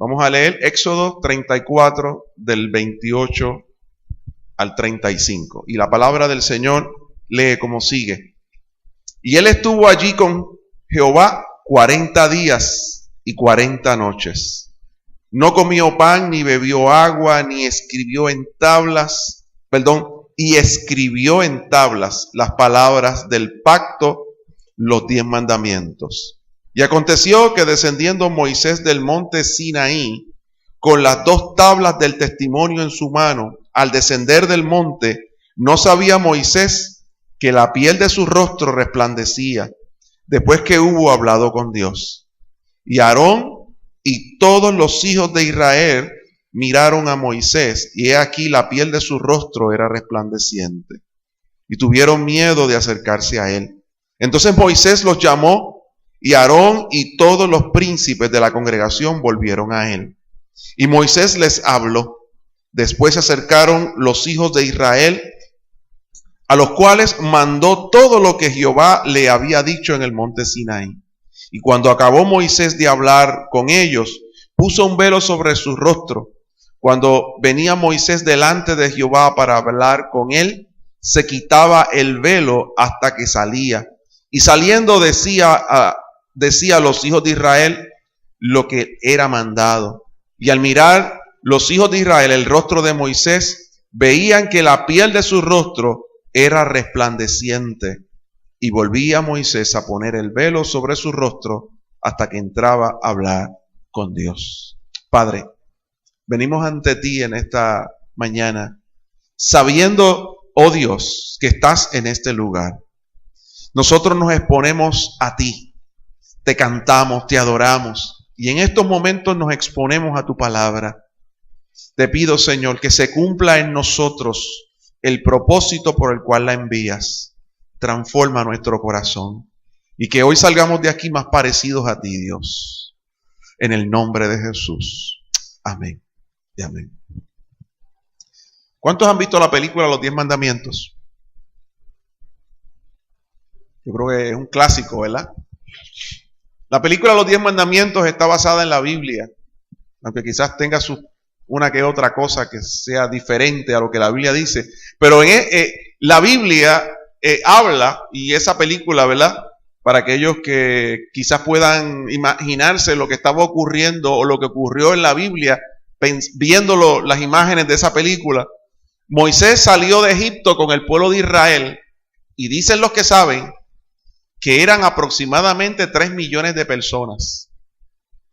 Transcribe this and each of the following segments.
Vamos a leer Éxodo 34 del 28 al 35. Y la palabra del Señor lee como sigue. Y él estuvo allí con Jehová 40 días y 40 noches. No comió pan, ni bebió agua, ni escribió en tablas, y escribió en tablas las palabras del pacto, los 10 mandamientos. Y aconteció que descendiendo Moisés del monte Sinaí, con las 2 tablas del testimonio en su mano, al descender del monte, no sabía Moisés que la piel de su rostro resplandecía, después que hubo hablado con Dios. Y Aarón y todos los hijos de Israel miraron a Moisés, y he aquí la piel de su rostro era resplandeciente, y tuvieron miedo de acercarse a él. Entonces Moisés los llamó, y Aarón y todos los príncipes de la congregación volvieron a él. Y Moisés les habló. Después se acercaron los hijos de Israel, a los cuales mandó todo lo que Jehová le había dicho en el monte Sinaí. Y cuando acabó Moisés de hablar con ellos, puso un velo sobre su rostro. Cuando venía Moisés delante de Jehová para hablar con él, se quitaba el velo hasta que salía. Y saliendo decía a los hijos de Israel lo que era mandado. Y al mirar los hijos de Israel el rostro de Moisés, veían que la piel de su rostro era resplandeciente. Y volvía Moisés a poner el velo sobre su rostro hasta que entraba a hablar con Dios. Padre, venimos ante ti en esta mañana, sabiendo, oh Dios, que estás en este lugar. Nosotros nos exponemos a ti, te cantamos, te adoramos, y en estos momentos nos exponemos a tu palabra. Te pido, Señor, que se cumpla en nosotros el propósito por el cual la envías. Transforma nuestro corazón y que hoy salgamos de aquí más parecidos a ti, Dios. En el nombre de Jesús. Amén y amén. ¿Cuántos han visto la película Los 10 Mandamientos? Yo creo que es un clásico, ¿verdad? La película Los 10 Mandamientos está basada en la Biblia, aunque quizás tenga una que otra cosa que sea diferente a lo que la Biblia dice. Pero la Biblia habla, y esa película, ¿verdad? Para aquellos que quizás puedan imaginarse lo que estaba ocurriendo o lo que ocurrió en la Biblia, viendo las imágenes de esa película. Moisés salió de Egipto con el pueblo de Israel, y dicen los que saben que eran aproximadamente 3 millones de personas.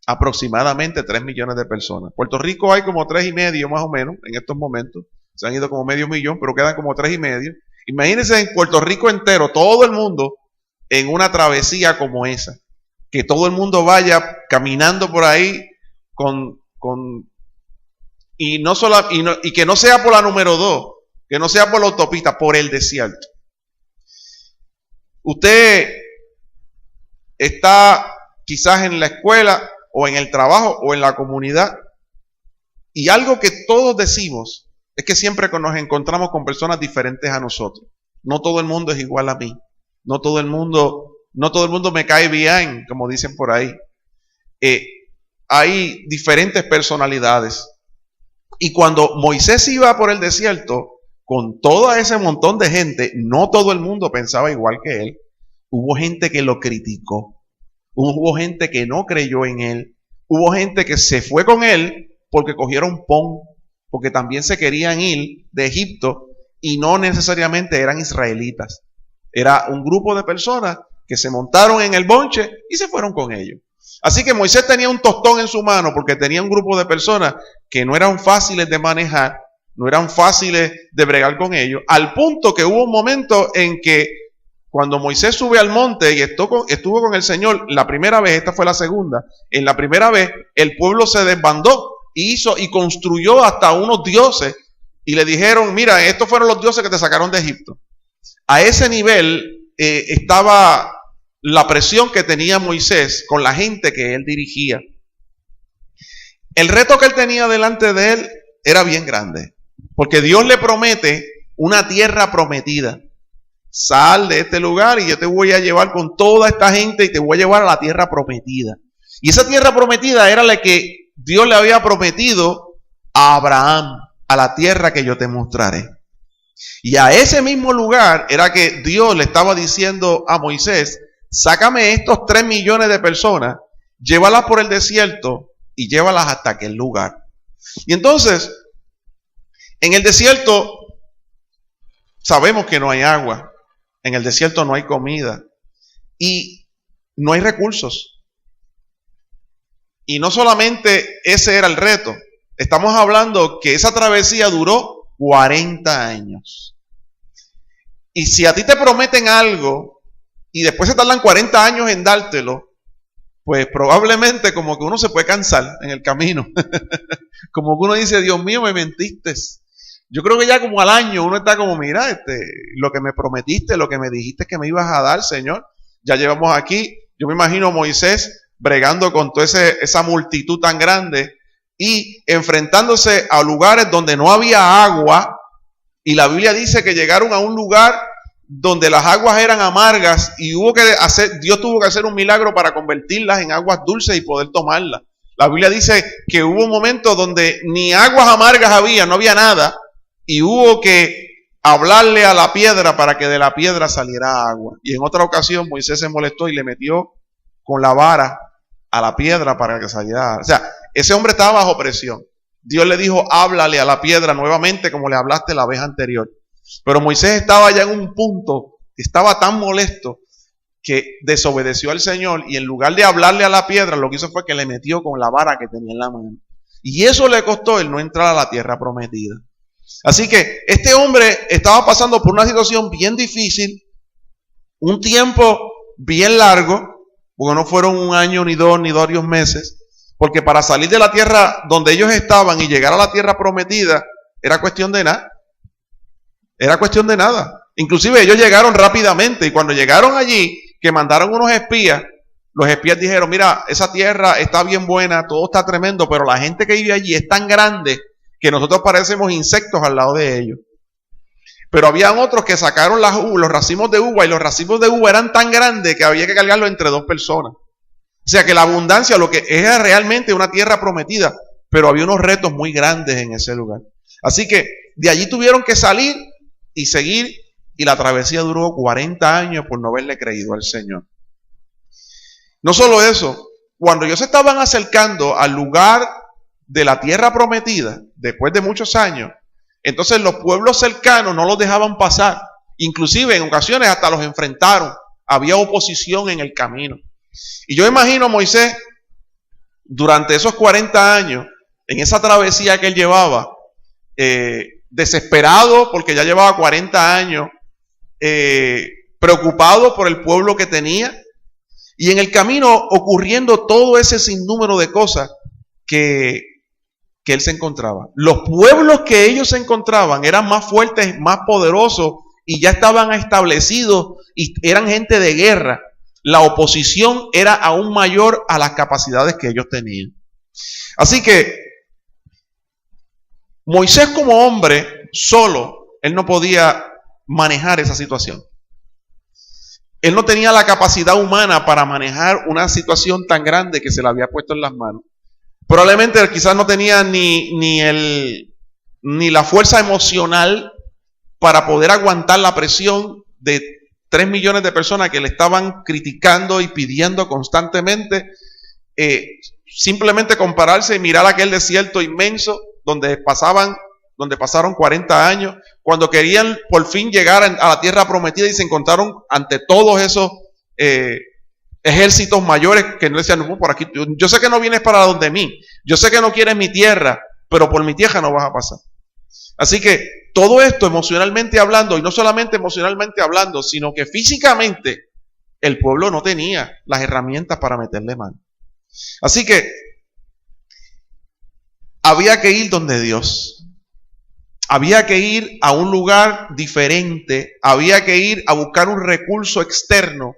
Aproximadamente 3 millones de personas. Puerto Rico hay como 3,5 más o menos en estos momentos. Se han ido como medio millón, pero quedan como 3,5. Imagínense en Puerto Rico entero, todo el mundo en una travesía como esa. Que todo el mundo vaya caminando por ahí y que no sea por la número 2, que no sea por la autopista, por el desierto. Usted está quizás en la escuela o en el trabajo o en la comunidad, y algo que todos decimos es que siempre nos encontramos con personas diferentes a nosotros. No todo el mundo es igual a mí. No todo el mundo me cae bien, como dicen por ahí. Hay diferentes personalidades. Y cuando Moisés iba por el desierto, con todo ese montón de gente, no todo el mundo pensaba igual que él. Hubo gente que lo criticó. Hubo gente que no creyó en él. Hubo gente que se fue con él porque cogieron pon, porque también se querían ir de Egipto y no necesariamente eran israelitas. Era un grupo de personas que se montaron en el bonche y se fueron con ellos. Así que Moisés tenía un tostón en su mano porque tenía un grupo de personas que no eran fáciles de manejar, no eran fáciles de bregar con ellos, al punto que hubo un momento en que cuando Moisés sube al monte y estuvo con el Señor la primera vez, esta fue la segunda, en la primera vez el pueblo se desbandó y construyó hasta unos dioses y le dijeron, mira, estos fueron los dioses que te sacaron de Egipto. A ese nivel estaba la presión que tenía Moisés con la gente que él dirigía. El reto que él tenía delante de él era bien grande, porque Dios le promete una tierra prometida. Sal de este lugar y yo te voy a llevar con toda esta gente y te voy a llevar a la tierra prometida. Y esa tierra prometida era la que Dios le había prometido a Abraham, a la tierra que yo te mostraré. Y a ese mismo lugar era que Dios le estaba diciendo a Moisés, sácame estos 3 millones de personas, llévalas por el desierto y llévalas hasta aquel lugar. Y entonces, en el desierto sabemos que no hay agua, en el desierto no hay comida y no hay recursos. Y no solamente ese era el reto, estamos hablando que esa travesía duró 40 años. Y si a ti te prometen algo y después se tardan 40 años en dártelo, pues probablemente como que uno se puede cansar en el camino. Como que uno dice, Dios mío, me mentiste. Yo creo que ya como al año uno está como, mira, lo que me prometiste, lo que me dijiste que me ibas a dar, Señor, ya llevamos aquí. Yo me imagino a Moisés bregando con toda esa multitud tan grande y enfrentándose a lugares donde no había agua, y la Biblia dice que llegaron a un lugar donde las aguas eran amargas y Dios tuvo que hacer un milagro para convertirlas en aguas dulces y poder tomarlas. La Biblia dice que hubo un momento donde ni aguas amargas no había nada, y hubo que hablarle a la piedra para que de la piedra saliera agua. Y en otra ocasión Moisés se molestó y le metió con la vara a la piedra para que saliera. O sea, ese hombre estaba bajo presión. Dios le dijo, háblale a la piedra nuevamente como le hablaste la vez anterior. Pero Moisés estaba ya en un punto, estaba tan molesto que desobedeció al Señor, y en lugar de hablarle a la piedra, lo que hizo fue que le metió con la vara que tenía en la mano. Y eso le costó el no entrar a la tierra prometida. Así que este hombre estaba pasando por una situación bien difícil, un tiempo bien largo, porque no fueron 1 año, ni 2, ni varios meses, porque para salir de la tierra donde ellos estaban y llegar a la tierra prometida, era cuestión de nada. Era cuestión de nada. Inclusive ellos llegaron rápidamente, y cuando llegaron allí, que mandaron unos espías, los espías dijeron, mira, esa tierra está bien buena, todo está tremendo, pero la gente que vive allí es tan grande que nosotros parecemos insectos al lado de ellos. Pero habían otros que sacaron los racimos de uva, y los racimos de uva eran tan grandes que había que cargarlos entre 2 personas. O sea que la abundancia, lo que era realmente una tierra prometida, pero había unos retos muy grandes en ese lugar. Así que de allí tuvieron que salir y seguir, y la travesía duró 40 años por no haberle creído al Señor. No solo eso, cuando ellos se estaban acercando al lugar de la tierra prometida, después de muchos años, entonces los pueblos cercanos no los dejaban pasar. Inclusive en ocasiones hasta los enfrentaron. Había oposición en el camino. Y yo imagino a Moisés, durante esos 40 años, en esa travesía que él llevaba, desesperado porque ya llevaba 40 años, preocupado por el pueblo que tenía, y en el camino ocurriendo todo ese sinnúmero de cosas que él se encontraba. Los pueblos que ellos se encontraban eran más fuertes, más poderosos, y ya estaban establecidos y eran gente de guerra. La oposición era aún mayor a las capacidades que ellos tenían. Así que Moisés, como hombre solo, él no podía manejar esa situación. Él no tenía la capacidad humana para manejar una situación tan grande que se le había puesto en las manos. Probablemente quizás no tenía ni la fuerza emocional para poder aguantar la presión de 3 millones de personas que le estaban criticando y pidiendo constantemente. Simplemente compararse y mirar aquel desierto inmenso donde pasaron 40 años, cuando querían por fin llegar a la tierra prometida, y se encontraron ante todos esos ejércitos mayores que no decían, no, por aquí, yo sé que no vienes para donde mí, yo sé que no quieres mi tierra, pero por mi tierra no vas a pasar. Así que todo esto emocionalmente hablando, y no solamente emocionalmente hablando, sino que físicamente el pueblo no tenía las herramientas para meterle mano. Así que había que ir donde Dios. Había que ir a un lugar diferente, había que ir a buscar un recurso externo,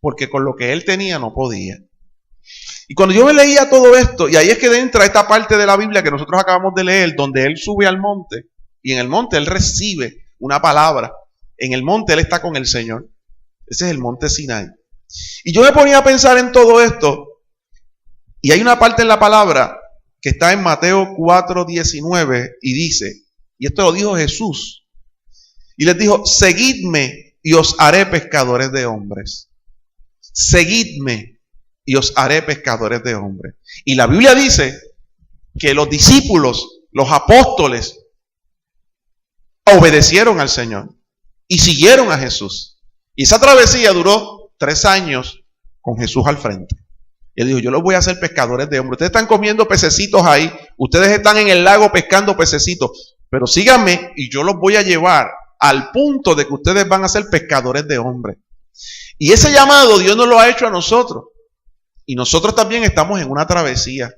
porque con lo que él tenía no podía. Y cuando yo me leía todo esto, y ahí es que entra esta parte de la Biblia que nosotros acabamos de leer, donde él sube al monte, y en el monte él recibe una palabra. En el monte él está con el Señor. Ese es el monte Sinai. Y yo me ponía a pensar en todo esto, y hay una parte en la palabra que está en Mateo 4:19 y dice, y esto lo dijo Jesús, y les dijo, seguidme y os haré pescadores de hombres. Seguidme y os haré pescadores de hombres. Y la Biblia dice que los discípulos, los apóstoles, obedecieron al Señor y siguieron a Jesús. Y esa travesía duró 3 años con Jesús al frente. Y él dijo, yo los voy a hacer pescadores de hombres. Ustedes están comiendo pececitos ahí, ustedes están en el lago pescando pececitos, pero síganme y yo los voy a llevar al punto de que ustedes van a ser pescadores de hombres. Y ese llamado Dios nos lo ha hecho a nosotros. Y nosotros también estamos en una travesía.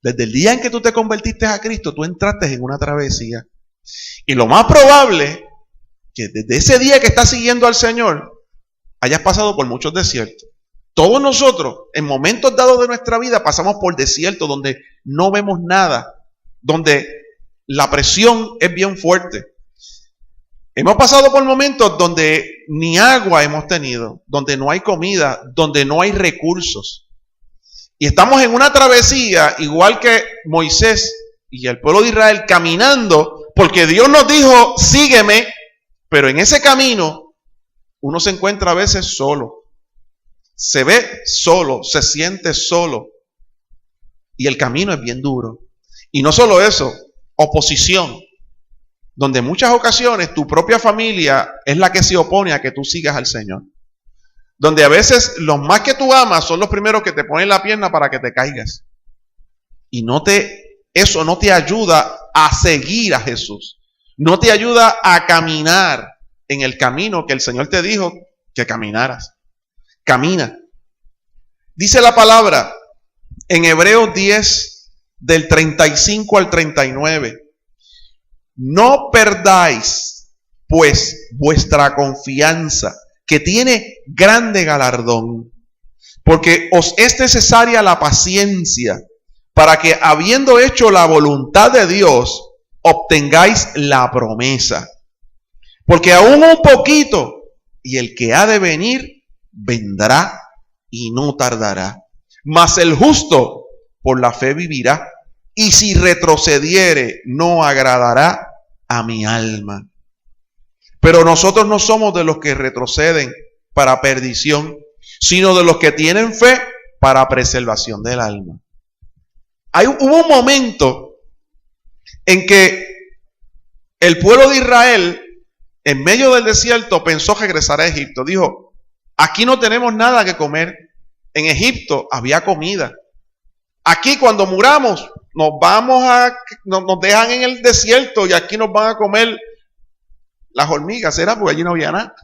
Desde el día en que tú te convertiste a Cristo, tú entraste en una travesía. Y lo más probable que desde ese día que estás siguiendo al Señor, hayas pasado por muchos desiertos. Todos nosotros, en momentos dados de nuestra vida, pasamos por desiertos donde no vemos nada, donde la presión es bien fuerte. Hemos pasado por momentos donde ni agua hemos tenido, donde no hay comida, donde no hay recursos. Y estamos en una travesía, igual que Moisés y el pueblo de Israel, caminando, porque Dios nos dijo, sígueme, pero en ese camino uno se encuentra a veces solo. Se ve solo, se siente solo. Y el camino es bien duro. Y no solo eso, oposición. Donde en muchas ocasiones tu propia familia es la que se opone a que tú sigas al Señor. Donde a veces los más que tú amas son los primeros que te ponen la pierna para que te caigas. Y eso no te ayuda a seguir a Jesús. No te ayuda a caminar en el camino que el Señor te dijo que caminaras. Camina. Dice la palabra en Hebreos 10, del 35 al 39. No perdáis, pues, vuestra confianza, que tiene grande galardón, porque os es necesaria la paciencia, para que, habiendo hecho la voluntad de Dios, obtengáis la promesa. Porque aún un poquito, y el que ha de venir, vendrá y no tardará. Mas el justo por la fe vivirá, y si retrocediere, no agradará a mi alma. Pero nosotros no somos de los que retroceden para perdición, sino de los que tienen fe para preservación del alma. Hubo un momento en que el pueblo de Israel, en medio del desierto, pensó regresar a Egipto. Dijo, aquí no tenemos nada que comer. En Egipto había comida. Aquí cuando muramos, nos dejan en el desierto y aquí nos van a comer las hormigas, ¿será? Porque allí no había nada.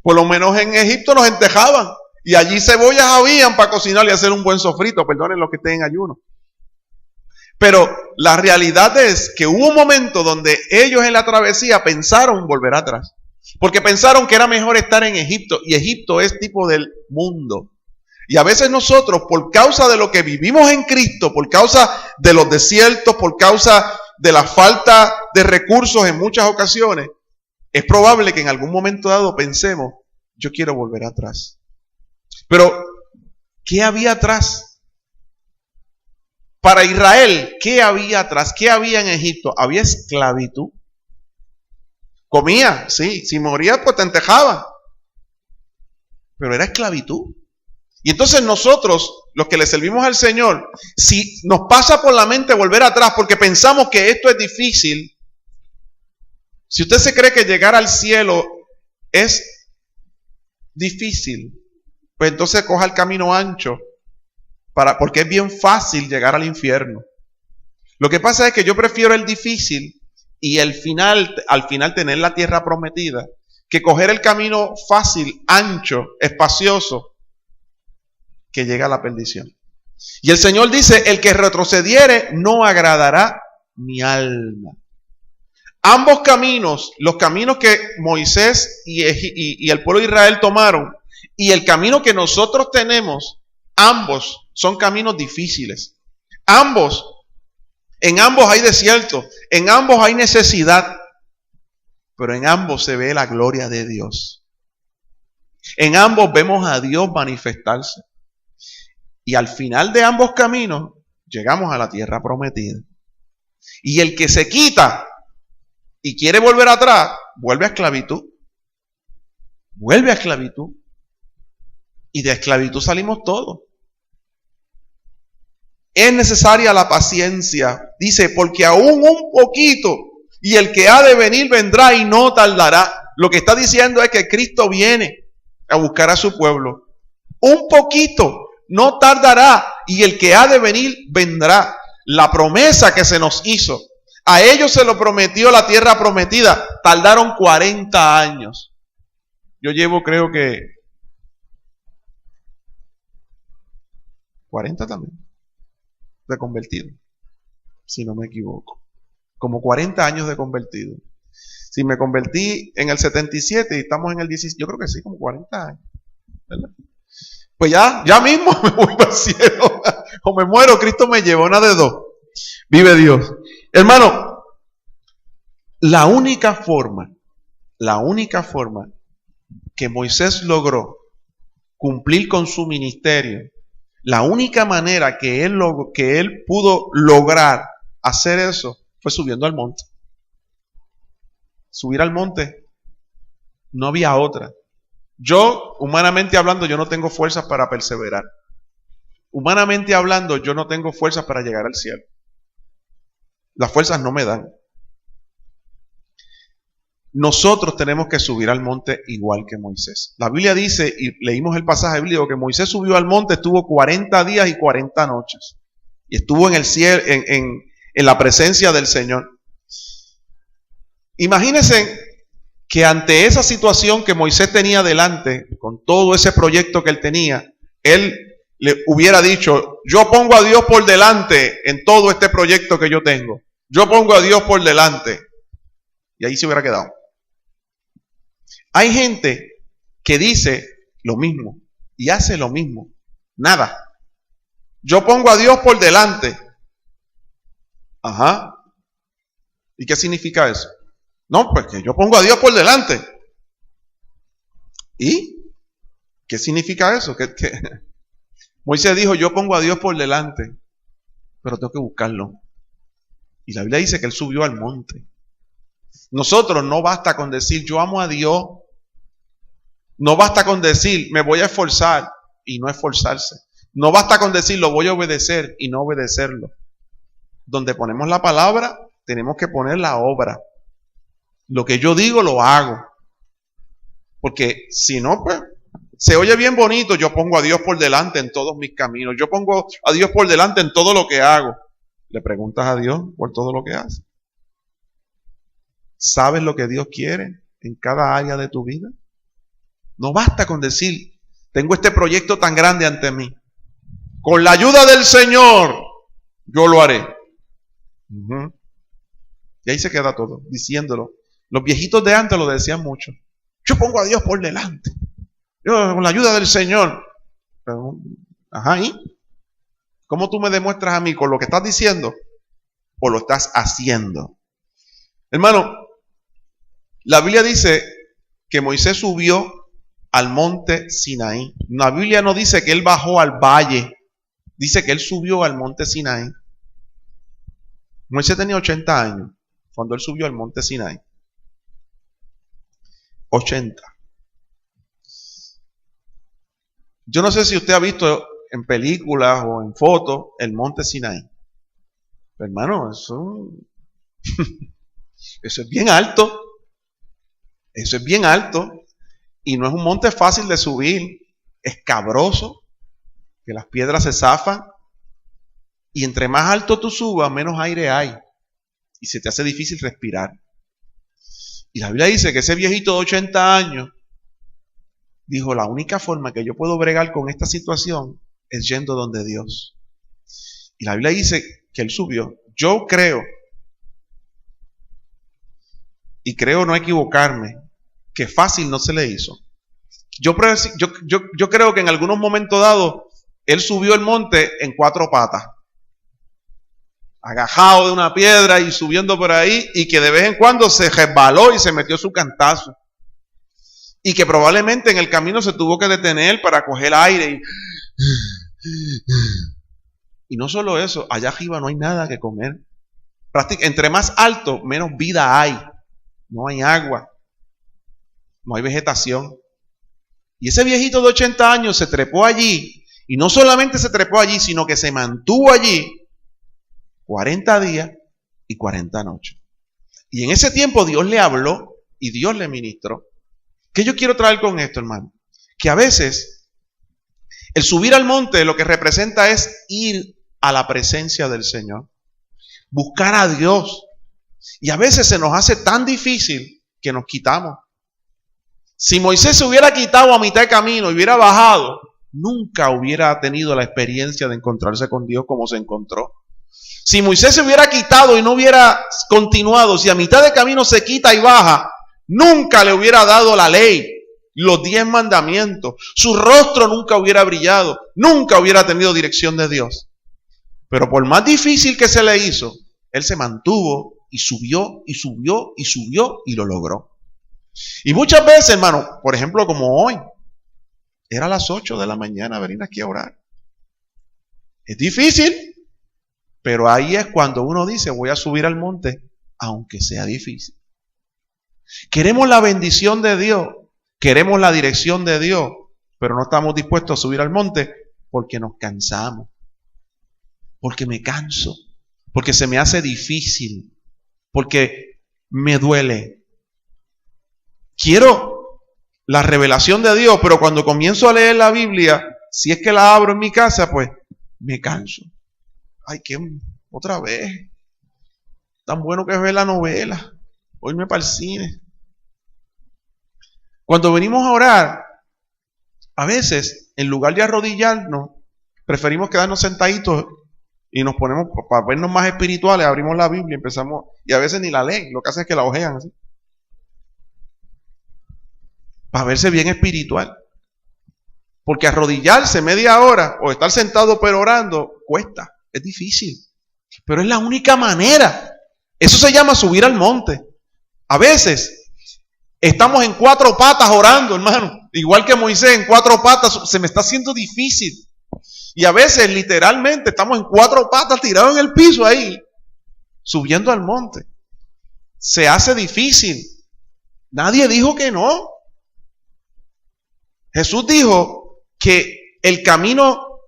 Por lo menos en Egipto nos entejaban y allí cebollas habían para cocinar y hacer un buen sofrito, perdonen los que estén en ayuno. Pero la realidad es que hubo un momento donde ellos en la travesía pensaron volver atrás, porque pensaron que era mejor estar en Egipto, y Egipto es tipo del mundo. Y a veces nosotros, por causa de lo que vivimos en Cristo, por causa de los desiertos, por causa de la falta de recursos en muchas ocasiones, es probable que en algún momento dado pensemos, yo quiero volver atrás. Pero, ¿qué había atrás? Para Israel, ¿qué había atrás? ¿Qué había en Egipto? Había esclavitud. Comía, sí, si moría pues te entejaban. Pero era esclavitud. Y entonces nosotros, los que le servimos al Señor, si nos pasa por la mente volver atrás porque pensamos que esto es difícil, si usted se cree que llegar al cielo es difícil, pues entonces coja el camino ancho, porque es bien fácil llegar al infierno. Lo que pasa es que yo prefiero el difícil y al final tener la tierra prometida, que coger el camino fácil, ancho, espacioso, que llega a la perdición. Y el Señor dice, el que retrocediere no agradará mi alma. Ambos caminos, los caminos que Moisés y el pueblo de Israel tomaron, y el camino que nosotros tenemos, ambos son caminos difíciles. En ambos hay desierto, en ambos hay necesidad, pero en ambos se ve la gloria de Dios. En ambos vemos a Dios manifestarse. Y al final de ambos caminos, llegamos a la tierra prometida. Y el que se quita y quiere volver atrás, vuelve a esclavitud. Vuelve a esclavitud. Y de esclavitud salimos todos. Es necesaria la paciencia. Dice, porque aún un poquito, y el que ha de venir vendrá y no tardará. Lo que está diciendo es que Cristo viene a buscar a su pueblo. Un poquito, no tardará, y el que ha de venir vendrá. La promesa que se nos hizo, a ellos se lo prometió la tierra prometida. Tardaron 40 años. Yo llevo, creo que 40 también de convertido, si no me equivoco. Como 40 años de convertido. Si me convertí en el 77 y estamos en el 16, yo creo que sí, como 40 años. ¿Verdad? Pues ya mismo me voy al cielo. O me muero, Cristo me lleva, una de dos. Vive Dios. Hermano, la única forma que Moisés logró cumplir con su ministerio, la única manera que él pudo lograr hacer eso fue subiendo al monte. Subir al monte, no había otra. Yo, humanamente hablando, yo no tengo fuerzas para perseverar. Humanamente hablando, yo no tengo fuerzas para llegar al cielo. Las fuerzas no me dan. Nosotros tenemos que subir al monte igual que Moisés. La Biblia dice, y leímos el pasaje bíblico, que Moisés subió al monte, estuvo 40 días y 40 noches. Y estuvo en el cielo, en la presencia del Señor. Imagínense que ante esa situación que Moisés tenía delante, con todo ese proyecto que él tenía, él le hubiera dicho, yo pongo a Dios por delante en todo este proyecto que yo tengo. Yo pongo a Dios por delante. Y ahí se hubiera quedado. Hay gente que dice lo mismo y hace lo mismo. Nada. Yo pongo a Dios por delante. Ajá. ¿Y qué significa eso? No, pues que yo pongo a Dios por delante. ¿Y qué significa eso? Que Moisés dijo, yo pongo a Dios por delante, pero tengo que buscarlo. Y la Biblia dice que él subió al monte. Nosotros no basta con decir, yo amo a Dios. No basta con decir, me voy a esforzar y no esforzarse. No basta con decir, lo voy a obedecer y no obedecerlo. Donde ponemos la palabra, tenemos que poner la obra. Lo que yo digo, lo hago. Porque si no, pues, se oye bien bonito, yo pongo a Dios por delante en todos mis caminos. Yo pongo a Dios por delante en todo lo que hago. ¿Le preguntas a Dios por todo lo que hace? ¿Sabes lo que Dios quiere en cada área de tu vida? No basta con decir, tengo este proyecto tan grande ante mí. Con la ayuda del Señor, yo lo haré. Y ahí se queda todo, diciéndolo. Los viejitos de antes lo decían mucho. Yo pongo a Dios por delante. Yo, con la ayuda del Señor. Pero, ¿y? ¿Cómo tú me demuestras a mí con lo que estás diciendo? ¿O lo estás haciendo? Hermano, la Biblia dice que Moisés subió al monte Sinaí. La Biblia no dice que él bajó al valle. Dice que él subió al monte Sinaí. Moisés tenía 80 años cuando él subió al monte Sinaí. 80. Yo no sé si usted ha visto en películas o en fotos el monte Sinaí. Pero hermano, eso es bien alto. Eso es bien alto. Y no es un monte fácil de subir. Es escabroso, que las piedras se zafan. Y entre más alto tú subas, menos aire hay. Y se te hace difícil respirar. Y la Biblia dice que ese viejito de 80 años dijo, la única forma que yo puedo bregar con esta situación es yendo donde Dios. Y la Biblia dice que él subió. Yo creo, y creo no equivocarme, que fácil no se le hizo. Yo creo que en algunos momentos dados, él subió el monte en 4 patas. Agajado de una piedra y subiendo por ahí, y que de vez en cuando se resbaló y se metió su cantazo. Y que probablemente en el camino se tuvo que detener para coger aire. Y no solo eso, allá arriba no hay nada que comer. Entre más alto, menos vida hay. No hay agua, no hay vegetación. Y ese viejito de 80 años se trepó allí, y no solamente se trepó allí, sino que se mantuvo allí 40 días y 40 noches. Y en ese tiempo Dios le habló y Dios le ministró. ¿Qué yo quiero traer con esto, hermano? Que a veces el subir al monte lo que representa es ir a la presencia del Señor, buscar a Dios. Y a veces se nos hace tan difícil que nos quitamos. Si Moisés se hubiera quitado a mitad de camino y hubiera bajado, nunca hubiera tenido la experiencia de encontrarse con Dios como se encontró. Si Moisés se hubiera quitado y no hubiera continuado, si a mitad de camino se quita y baja, nunca le hubiera dado la ley, los 10 mandamientos. Su rostro nunca hubiera brillado, nunca hubiera tenido dirección de Dios. Pero por más difícil que se le hizo, él se mantuvo y subió y subió y subió y lo logró. Y muchas veces, hermano, por ejemplo como hoy, era a las 8 de la mañana venir aquí a orar. Es difícil, pero ahí es cuando uno dice, voy a subir al monte, aunque sea difícil. Queremos la bendición de Dios, queremos la dirección de Dios, pero no estamos dispuestos a subir al monte porque nos cansamos, porque me canso, porque se me hace difícil, porque me duele. Quiero la revelación de Dios, pero cuando comienzo a leer la Biblia, si es que la abro en mi casa, pues me canso. Ay, ¿qué? Otra vez. Tan bueno que es ver la novela. Hoy me para el cine. Cuando venimos a orar, a veces, en lugar de arrodillarnos, preferimos quedarnos sentaditos y nos ponemos, para vernos más espirituales, abrimos la Biblia y empezamos, y a veces ni la leen, lo que hacen es que la hojean así. Para verse bien espiritual. Porque arrodillarse media hora o estar sentado pero orando cuesta, es difícil. Pero es la única manera. Eso se llama subir al monte. A veces estamos en 4 patas orando, hermano. Igual que Moisés en 4 patas, se me está haciendo difícil. Y a veces literalmente estamos en 4 patas tirados en el piso ahí, subiendo al monte. Se hace difícil. Nadie dijo que no. Jesús dijo que el camino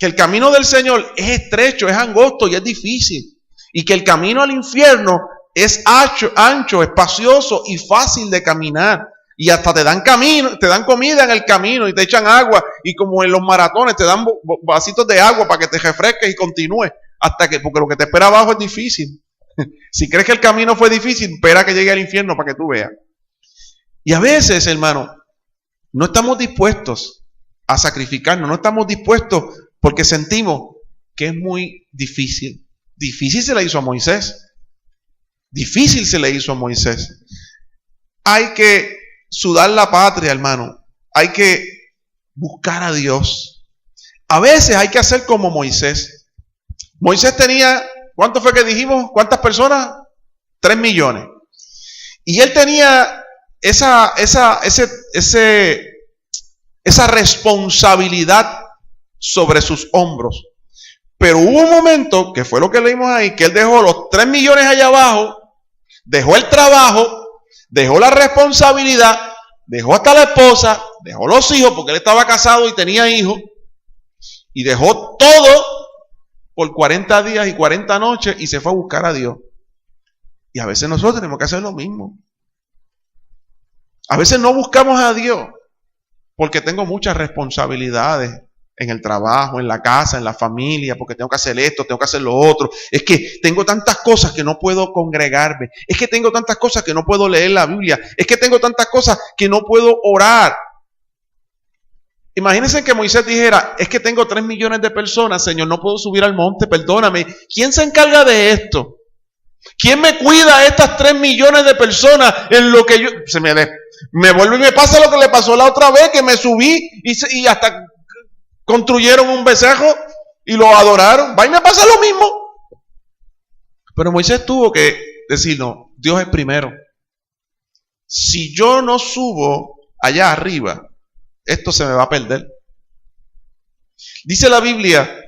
del Señor es estrecho, es angosto y es difícil. Y que el camino al infierno es ancho, espacioso y fácil de caminar. Y hasta te dan comida en el camino y te echan agua. Y como en los maratones te dan vasitos de agua para que te refresques y continúes. Porque lo que te espera abajo es difícil. Si crees que el camino fue difícil, espera que llegue al infierno para que tú veas. Y a veces, hermano, no estamos dispuestos a sacrificarnos, no estamos dispuestos porque sentimos que es muy difícil. Difícil se le hizo a Moisés. Difícil se le hizo a Moisés. Hay que sudar la patria, hermano. Hay que buscar a Dios. A veces hay que hacer como Moisés. Moisés tenía, ¿cuánto fue que dijimos? ¿Cuántas personas? 3 millones. Y él tenía esa responsabilidad sobre sus hombros. Pero hubo un momento, que fue lo que leímos ahí, que él dejó los 3 millones allá abajo, dejó el trabajo, dejó la responsabilidad, dejó hasta la esposa, dejó los hijos, porque él estaba casado y tenía hijos, y dejó todo por 40 días y 40 noches y se fue a buscar a Dios. Y a veces nosotros tenemos que hacer lo mismo. A veces no buscamos a Dios porque tengo muchas responsabilidades en el trabajo, en la casa, en la familia, porque tengo que hacer esto, tengo que hacer lo otro. Es que tengo tantas cosas que no puedo congregarme. Es que tengo tantas cosas que no puedo leer la Biblia. Es que tengo tantas cosas que no puedo orar. Imagínense que Moisés dijera, es que tengo 3 millones de personas, Señor, no puedo subir al monte, perdóname. ¿Quién se encarga de esto? ¿Quién me cuida a estas 3 millones de personas en lo que yo... Me vuelve y me pasa lo que le pasó la otra vez, que me subí y hasta construyeron un becerro y lo adoraron. Va y me pasa lo mismo. Pero Moisés tuvo que decir, no, Dios es primero. Si yo no subo allá arriba, esto se me va a perder. Dice la Biblia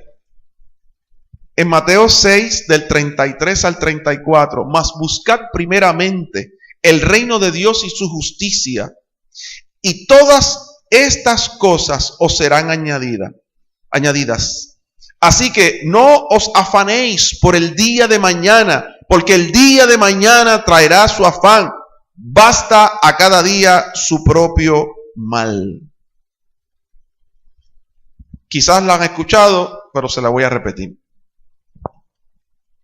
En Mateo 6, del 33 al 34, mas buscad primeramente el reino de Dios y su justicia, y todas estas cosas os serán añadidas. Así que no os afanéis por el día de mañana, porque el día de mañana traerá su afán. Basta a cada día su propio mal. Quizás la han escuchado, pero se la voy a repetir.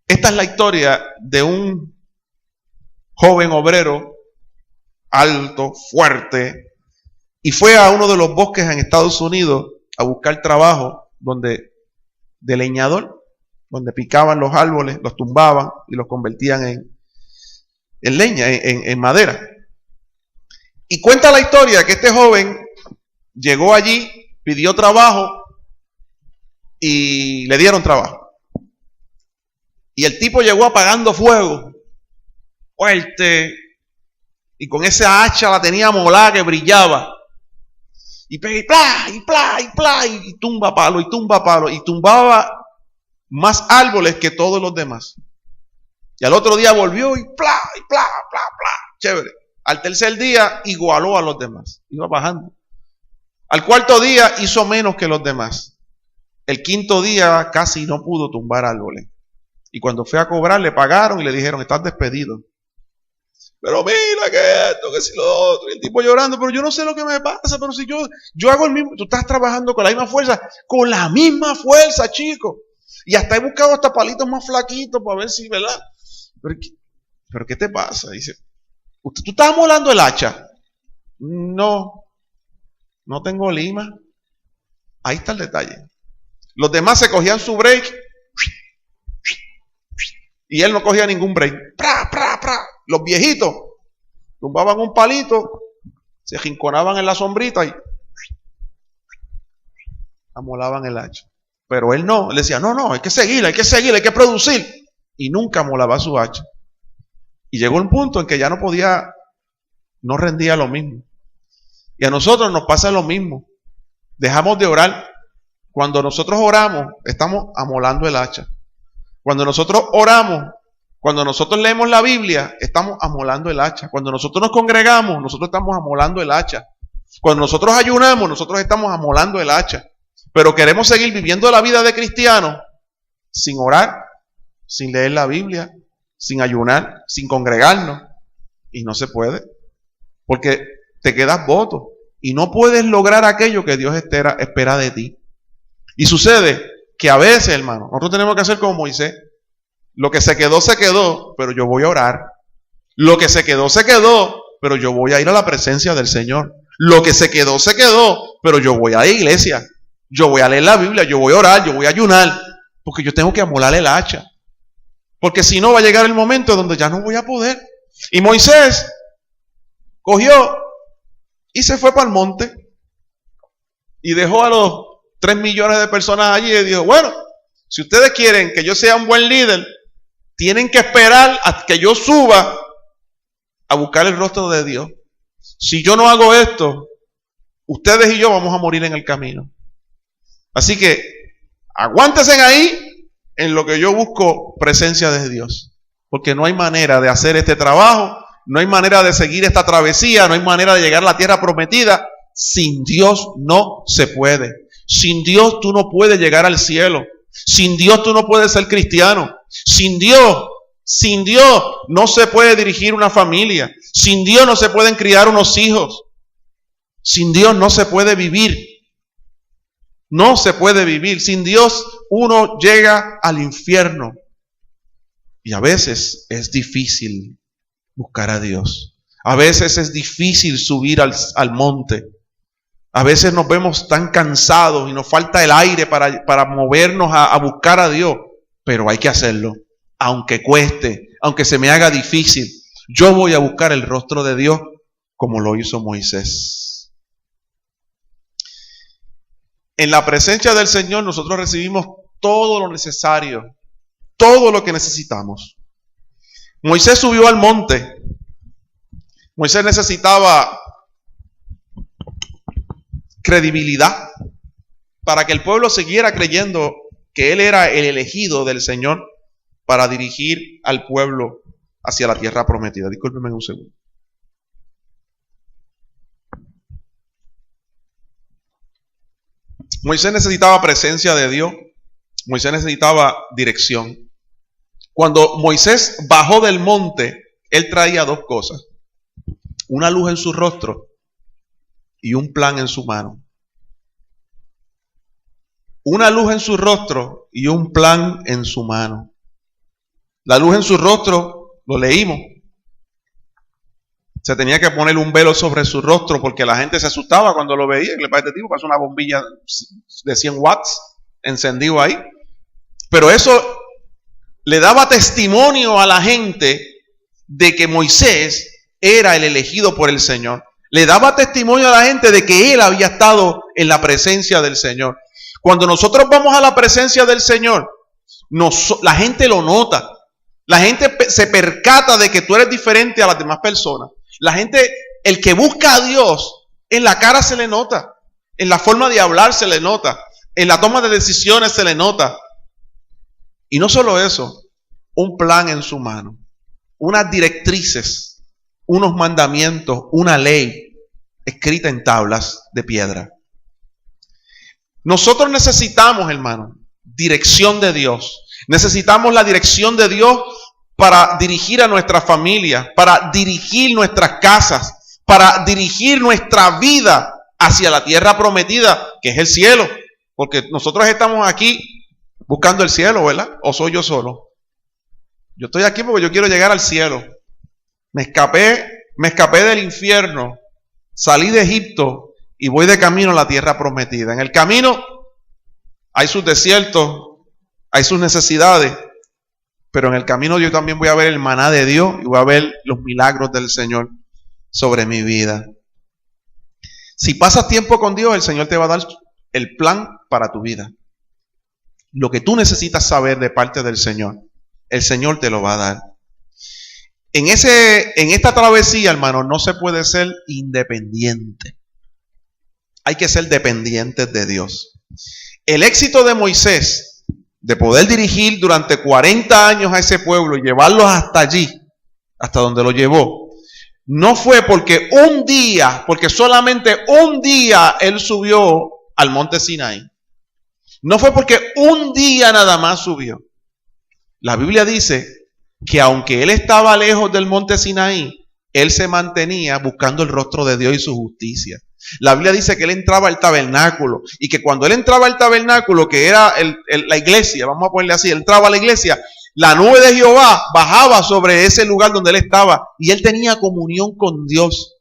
Esta es la historia de un joven obrero, alto, fuerte, y fue a uno de los bosques en Estados Unidos a buscar trabajo de leñador, donde picaban los árboles, los tumbaban y los convertían en leña, en madera. Y cuenta la historia que este joven llegó allí, pidió trabajo y le dieron trabajo. Y el tipo llegó apagando fuego, fuerte, y con esa hacha la tenía molada que brillaba. Y pega y plá, y plá, y plá, y tumba palo, y tumba palo, y tumbaba más árboles que todos los demás. Y al otro día volvió y plá, plá, plá, chévere. Al tercer día igualó a los demás, iba bajando. Al cuarto día hizo menos que los demás. El quinto día casi no pudo tumbar árboles. Y cuando fue a cobrar le pagaron y le dijeron, estás despedido. Pero mira que esto, que si lo otro. Y el tipo llorando, pero yo no sé lo que me pasa, pero si yo hago el mismo, tú estás trabajando con la misma fuerza, chico. Y hasta he buscado hasta palitos más flaquitos para ver si, ¿verdad? Pero ¿qué te pasa? Dice, ¿tú estás amolando el hacha? No tengo lima. Ahí está el detalle. Los demás se cogían su break y él no cogía ningún break. Los viejitos tumbaban un palito, se jinconaban en la sombrita y amolaban el hacha. Pero él no, él decía, no, hay que seguir, hay que producir. Y nunca amolaba su hacha. Y llegó un punto en que ya no rendía lo mismo. Y a nosotros nos pasa lo mismo. Dejamos de orar. Cuando nosotros oramos, estamos amolando el hacha. Cuando nosotros oramos, cuando nosotros leemos la Biblia, estamos amolando el hacha. Cuando nosotros nos congregamos, nosotros estamos amolando el hacha. Cuando nosotros ayunamos, nosotros estamos amolando el hacha. Pero queremos seguir viviendo la vida de cristiano sin orar, sin leer la Biblia, sin ayunar, sin congregarnos. Y no se puede. Porque te quedas voto. Y no puedes lograr aquello que Dios espera de ti. Y sucede que a veces, hermano, nosotros tenemos que hacer como Moisés. Lo que se quedó, pero yo voy a orar. Lo que se quedó, pero yo voy a ir a la presencia del Señor. Lo que se quedó, pero yo voy a la iglesia. Yo voy a leer la Biblia, yo voy a orar, yo voy a ayunar. Porque yo tengo que amolar el hacha. Porque si no va a llegar el momento donde ya no voy a poder. Y Moisés cogió y se fue para el monte. Y dejó a los 3 millones de personas allí y dijo, bueno, si ustedes quieren que yo sea un buen líder, tienen que esperar a que yo suba a buscar el rostro de Dios. Si yo no hago esto, ustedes y yo vamos a morir en el camino. Así que aguántense ahí en lo que yo busco presencia de Dios. Porque no hay manera de hacer este trabajo, no hay manera de seguir esta travesía, no hay manera de llegar a la tierra prometida. Sin Dios no se puede. Sin Dios tú no puedes llegar al cielo. Sin Dios tú no puedes ser cristiano. Sin Dios no se puede dirigir una familia. Sin Dios no se pueden criar unos hijos. Sin Dios no se puede vivir. No se puede vivir. Sin Dios uno llega al infierno. Y a veces es difícil buscar a Dios. A veces es difícil subir al monte. A veces nos vemos tan cansados y nos falta el aire para movernos a buscar a Dios. Pero hay que hacerlo. Aunque cueste, aunque se me haga difícil. Yo voy a buscar el rostro de Dios como lo hizo Moisés. En la presencia del Señor nosotros recibimos todo lo necesario. Todo lo que necesitamos. Moisés subió al monte. Moisés necesitaba credibilidad para que el pueblo siguiera creyendo que él era el elegido del Señor para dirigir al pueblo hacia la tierra prometida. Discúlpenme un segundo. Moisés necesitaba presencia de Dios. Moisés necesitaba dirección. Cuando Moisés bajó del monte, él traía dos cosas: una luz en su rostro y un plan en su mano. Una luz en su rostro y un plan en su mano. La luz en su rostro, lo leímos. Se tenía que poner un velo sobre su rostro porque la gente se asustaba cuando lo veía. Le parece, tipo, pasó una bombilla de 100 watts encendido ahí. Pero eso le daba testimonio a la gente de que Moisés era el elegido por el Señor. Le daba testimonio a la gente de que él había estado en la presencia del Señor. Cuando nosotros vamos a la presencia del Señor, la gente lo nota. La gente se percata de que tú eres diferente a las demás personas. La gente, el que busca a Dios, en la cara se le nota, en la forma de hablar se le nota, en la toma de decisiones se le nota. Y no solo eso, un plan en su mano, unas directrices, unos mandamientos, una ley escrita en tablas de piedra. Nosotros necesitamos, hermano, dirección de Dios. Necesitamos la dirección de Dios para dirigir a nuestra familia, para dirigir nuestras casas, para dirigir nuestra vida hacia la tierra prometida, que es el cielo. Porque nosotros estamos aquí buscando el cielo, ¿verdad? ¿O soy yo solo? Yo estoy aquí porque yo quiero llegar al cielo. Me escapé del infierno, salí de Egipto y voy de camino a la tierra prometida. En el camino hay sus desiertos, hay sus necesidades, pero en el camino yo también voy a ver el maná de Dios y voy a ver los milagros del Señor sobre mi vida. Si pasas tiempo con Dios, el Señor te va a dar el plan para tu vida. Lo que tú necesitas saber de parte del Señor, el Señor te lo va a dar. En esta travesía, hermano, no se puede ser independiente. Hay que ser dependientes de Dios. El éxito de Moisés de poder dirigir durante 40 años a ese pueblo y llevarlos hasta allí, hasta donde lo llevó, no fue porque solamente un día él subió al monte Sinaí. No fue porque un día nada más subió. La Biblia dice que aunque él estaba lejos del monte Sinaí, él se mantenía buscando el rostro de Dios y su justicia. La Biblia dice que él entraba al tabernáculo y que cuando él entraba al tabernáculo, que era la iglesia, vamos a ponerle así, él entraba a la iglesia, la nube de Jehová bajaba sobre ese lugar donde él estaba y él tenía comunión con Dios.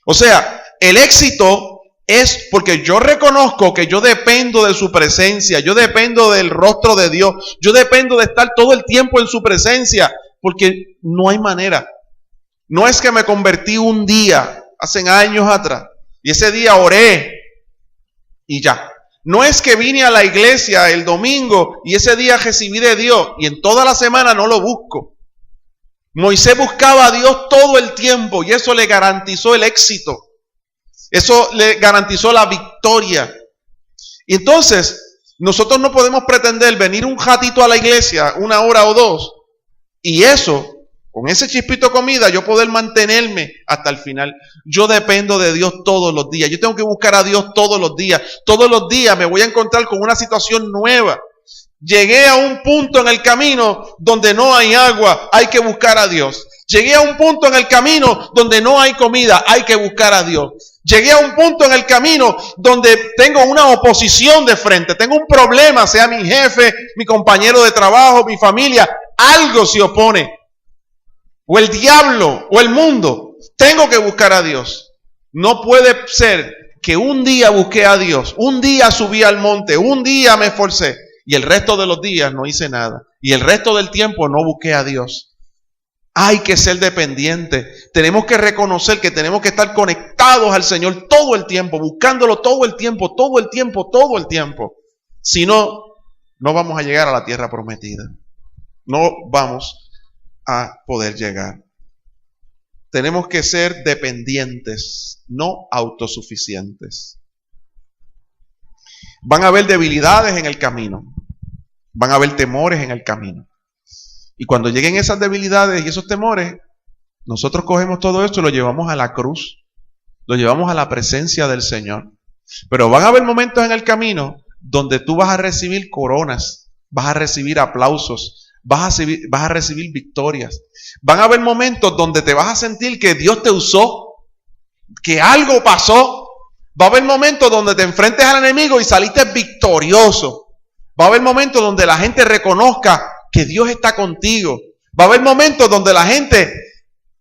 O sea, el éxito es porque yo reconozco que yo dependo de su presencia, yo dependo del rostro de Dios, yo dependo de estar todo el tiempo en su presencia, porque no hay manera. No es que me convertí un día, hace años atrás, y ese día oré y ya. No es que vine a la iglesia el domingo y ese día recibí de Dios y en toda la semana no lo busco. Moisés buscaba a Dios todo el tiempo y eso le garantizó el éxito. Eso le garantizó la victoria. Y entonces, nosotros no podemos pretender venir un ratito a la iglesia, 1 hora o 2, y eso, con ese chispito de comida, yo poder mantenerme hasta el final. Yo dependo de Dios todos los días. Yo tengo que buscar a Dios todos los días. Todos los días me voy a encontrar con una situación nueva. Llegué a un punto en el camino donde no hay agua, hay que buscar a Dios. Llegué a un punto en el camino donde no hay comida, hay que buscar a Dios. Llegué a un punto en el camino donde tengo una oposición de frente, tengo un problema, sea mi jefe, mi compañero de trabajo, mi familia, algo se opone. O el diablo, o el mundo. Tengo que buscar a Dios. No puede ser que un día busqué a Dios, un día subí al monte, un día me esforcé, y el resto de los días no hice nada. Y el resto del tiempo no busqué a Dios. Hay que ser dependientes. Tenemos que reconocer que tenemos que estar conectados al Señor todo el tiempo, buscándolo todo el tiempo, todo el tiempo, todo el tiempo. Si no, no vamos a llegar a la tierra prometida. No vamos a poder llegar. Tenemos que ser dependientes, no autosuficientes. Van a haber debilidades en el camino. Van a haber temores en el camino. Y cuando lleguen esas debilidades y esos temores, nosotros cogemos todo esto y lo llevamos a la cruz. Lo llevamos a la presencia del Señor. Pero van a haber momentos en el camino donde tú vas a recibir coronas, vas a recibir aplausos, vas a recibir victorias. Van a haber momentos donde te vas a sentir que Dios te usó, que algo pasó. Va a haber momentos donde te enfrentes al enemigo y saliste victorioso. Va a haber momentos donde la gente reconozca que Dios está contigo. Va a haber momentos donde la gente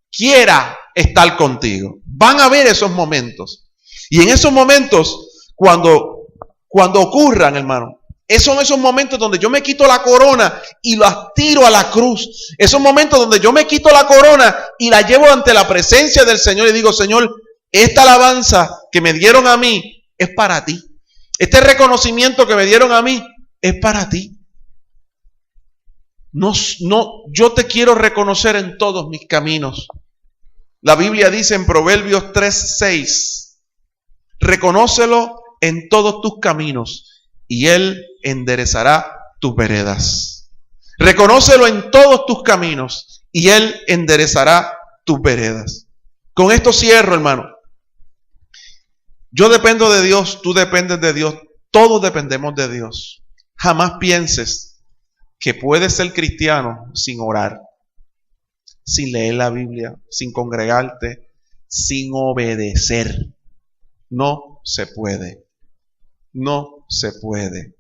quiera estar contigo. Van a haber esos momentos. Y en esos momentos, cuando ocurran, hermano, son esos momentos donde yo me quito la corona y las tiro a la cruz. Esos momentos donde yo me quito la corona y la llevo ante la presencia del Señor y digo, Señor, esta alabanza que me dieron a mí es para ti. Este reconocimiento que me dieron a mí es para ti. No, yo te quiero reconocer en todos mis caminos. La Biblia dice en Proverbios 3:6, reconócelo en todos tus caminos y Él enderezará tus veredas. Reconócelo en todos tus caminos y Él enderezará tus veredas. Con esto cierro, hermano. Yo dependo de Dios, tú dependes de Dios, todos dependemos de Dios. Jamás pienses que puedes ser cristiano sin orar, sin leer la Biblia, sin congregarte, sin obedecer. No se puede. No se puede.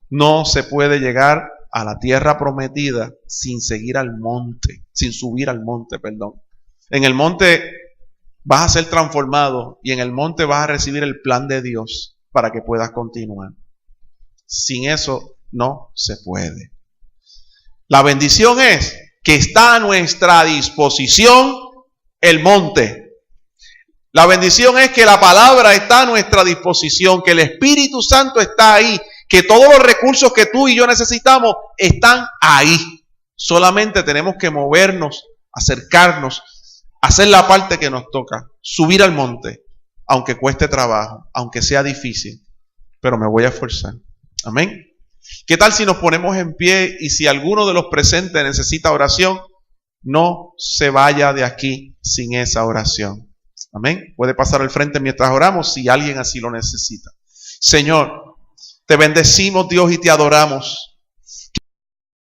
No se puede llegar a la tierra prometida sin seguir al monte, sin subir al monte, perdón. En el monte vas a ser transformado y en el monte vas a recibir el plan de Dios para que puedas continuar. Sin eso no se puede. La bendición es que está a nuestra disposición el monte. La bendición es que la palabra está a nuestra disposición, que el Espíritu Santo está ahí, que todos los recursos que tú y yo necesitamos están ahí. Solamente tenemos que movernos, acercarnos, hacer la parte que nos toca, subir al monte, aunque cueste trabajo, aunque sea difícil, pero me voy a esforzar. Amén. ¿Qué tal si nos ponemos en pie y si alguno de los presentes necesita oración, no se vaya de aquí sin esa oración? Amén. Puede pasar al frente mientras oramos si alguien así lo necesita. Señor, te bendecimos, Dios, y te adoramos.